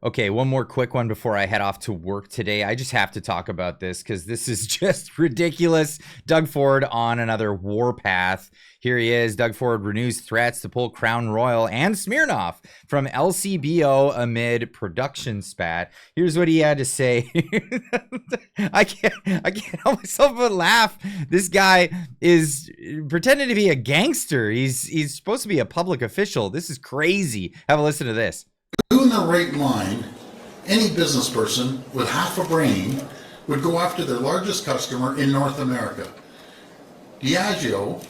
Okay, one more quick one before I head off to work today. I just have to talk about this because this is just ridiculous. Doug Ford on another warpath. Here he is. Doug Ford renews threats to pull Crown Royal and Smirnoff from LCBO amid production spat. Here's what he had to say. I can't help myself but laugh. This guy is pretending to be a gangster. He's supposed to be a public official. This is crazy. Have a listen to this. Doing the right line, any business person with half a brain would go after their largest customer in North America. Diageo,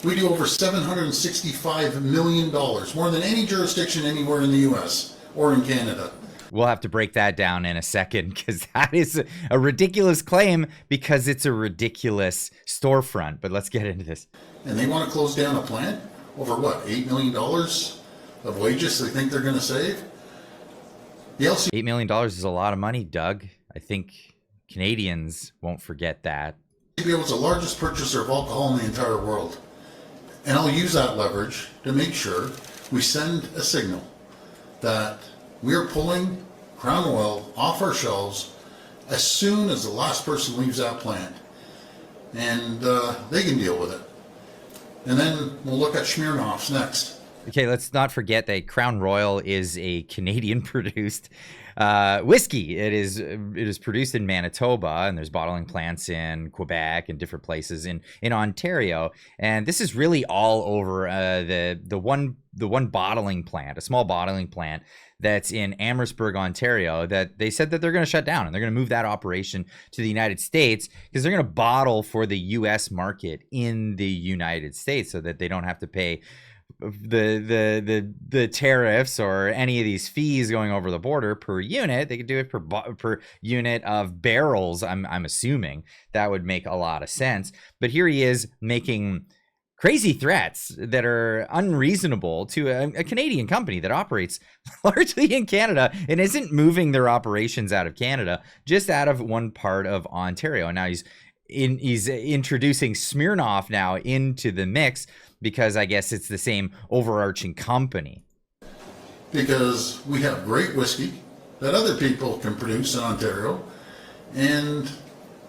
we do over $765 million, more than any jurisdiction anywhere in the US or in Canada. We'll have to break that down in a second because that is a ridiculous claim because it's a ridiculous storefront. But let's get into this. And they want to close down a plant over what, $8 million of wages they think they're going to save? The $8 million is a lot of money, Doug. I think Canadians won't forget that. LCBO is the largest purchaser of alcohol in the entire world. And I'll use that leverage to make sure we send a signal that we're pulling Crown Royal off our shelves as soon as the last person leaves that plant. And they can deal with it. And then we'll look at Smirnoff's next. Okay, let's not forget that Crown Royal is a Canadian-produced whiskey. It is produced in Manitoba, and there's bottling plants in Quebec and different places in Ontario. And this is really all over the one bottling plant, a small bottling plant that's in Amherstburg, Ontario, that they said that they're going to shut down, and they're going to move that operation to the United States because they're going to bottle for the U.S. market in the United States so that they don't have to pay the tariffs or any of these fees going over the border per unit. They could do it per unit of barrels. I'm assuming that would make a lot of sense. But here he is making crazy threats that are unreasonable to a Canadian company that operates largely in Canada and isn't moving their operations out of Canada, just out of one part of Ontario. And now he's introducing Smirnoff now into the mix because I guess it's the same overarching company. Because we have great whiskey that other people can produce in Ontario, and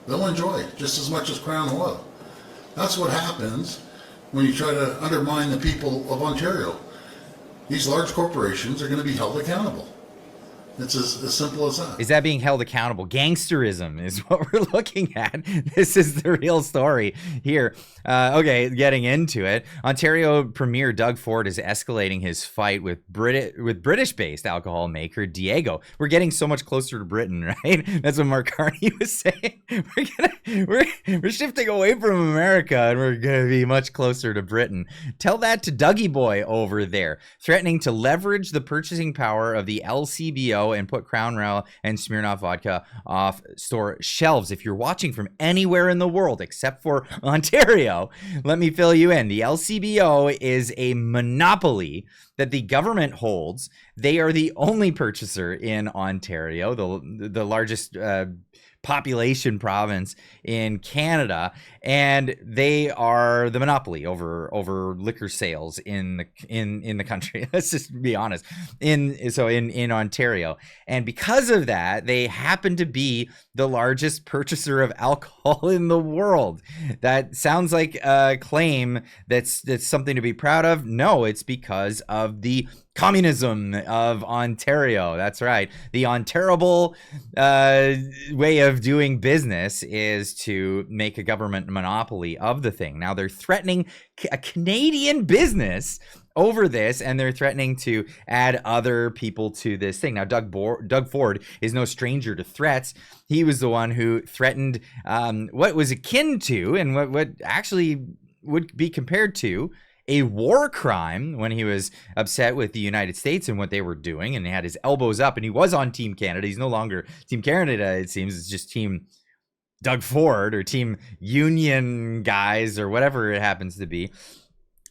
they'll enjoy it just as much as Crown Royal. That's what happens when you try to undermine the people of Ontario. These large corporations are going to be held accountable. It's as simple as that. Is that being held accountable? Gangsterism is what we're looking at. This is the real story here. Okay, getting into it. Ontario Premier Doug Ford is escalating his fight with British-based alcohol maker Diageo. We're getting so much closer to Britain, right? That's what Mark Carney was saying. We're shifting away from America, and we're going to be much closer to Britain. Tell that to Dougie Boy over there, threatening to leverage the purchasing power of the LCBO and put Crown Royal and Smirnoff vodka off store shelves. If you're watching from anywhere in the world except for Ontario, let me fill you in. The LCBO is a monopoly that the government holds. They are the only purchaser in Ontario, the largest population province in Canada, and they are the monopoly over liquor sales in the country. Let's just be honest. In Ontario, and because of that, they happen to be the largest purchaser of alcohol in the world. That sounds like a claim that's something to be proud of. No, it's because of the communism of Ontario. That's right. The unterrible way of doing business is to make a government monopoly of the thing. Now they're threatening a Canadian business over this, and they're threatening to add other people to this thing. Now, Doug Ford is no stranger to threats. He was the one who threatened what was akin to, and what actually would be compared to, a war crime when he was upset with the United States and what they were doing, and he had his elbows up, and he was on Team Canada. He's no longer Team Canada, it seems. It's just Team Doug Ford or Team Union guys or whatever it happens to be.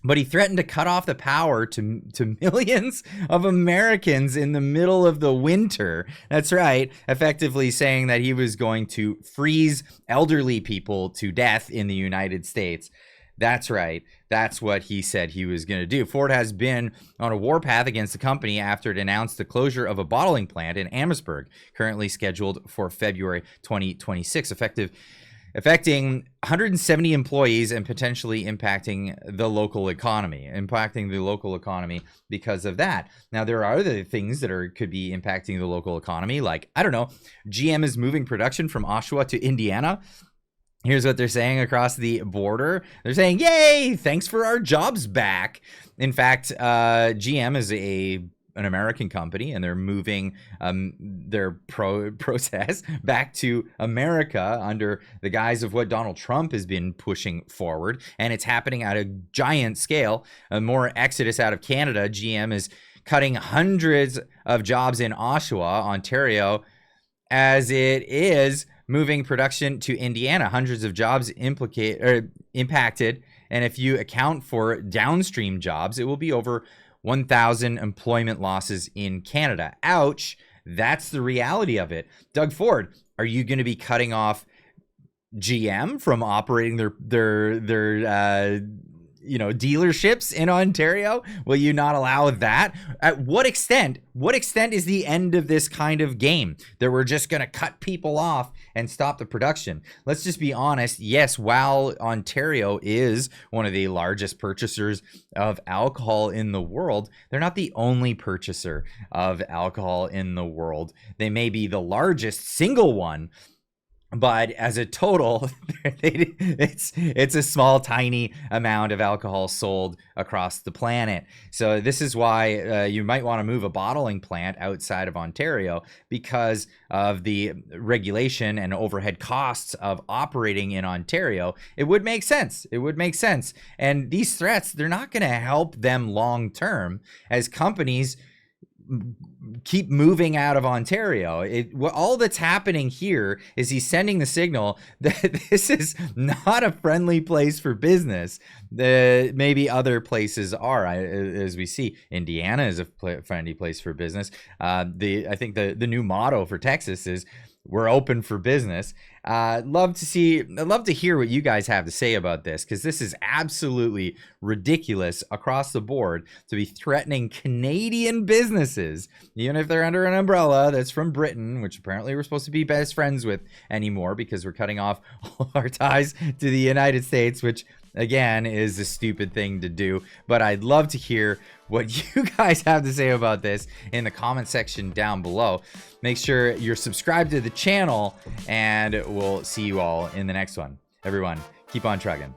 But he threatened to cut off the power to millions of Americans in the middle of the winter. That's right, effectively saying that he was going to freeze elderly people to death in the United States. That's right. That's what he said he was going to do. Ford has been on a warpath against the company after it announced the closure of a bottling plant in Amherstburg, currently scheduled for February 2026, affecting 170 employees and potentially impacting the local economy, because of that. Now, there are other things that could be impacting the local economy, like, I don't know, GM is moving production from Oshawa to Indiana. Here's what they're saying across the border. They're saying, yay, thanks for our jobs back. In fact, GM is an American company, and they're moving their process back to America under the guise of what Donald Trump has been pushing forward. And it's happening at a giant scale. More exodus out of Canada. GM is cutting hundreds of jobs in Oshawa, Ontario, as it is moving production to Indiana. Hundreds of jobs impacted. And if you account for downstream jobs, it will be over 1,000 employment losses in Canada. Ouch. That's the reality of it. Doug Ford, are you going to be cutting off GM from operating their dealerships in Ontario? Will you not allow that? At what extent is the end of this kind of game, that we're just going to cut people off and stop the production? Let's just be honest. Yes, while Ontario is one of the largest purchasers of alcohol in the world, they're not the only purchaser of alcohol in the world. They may be the largest single one, but as a total, it's a small, tiny amount of alcohol sold across the planet. So this is why you might want to move a bottling plant outside of Ontario, because of the regulation and overhead costs of operating in Ontario. It would make sense. And these threats, they're not going to help them long term as companies keep moving out of Ontario. All that's happening here is he's sending the signal that this is not a friendly place for business. Maybe other places are, as we see. Indiana is a friendly place for business. I think the new motto for Texas is, we're open for business. I'd love to hear what you guys have to say about this, because this is absolutely ridiculous across the board to be threatening Canadian businesses, even if they're under an umbrella that's from Britain, which apparently we're supposed to be best friends with anymore because we're cutting off all our ties to the United States, which again is a stupid thing to do. But I'd love to hear what you guys have to say about this in the comment section down below. Make sure you're subscribed to the channel, and we'll see you all in the next one. Everyone, keep on trucking.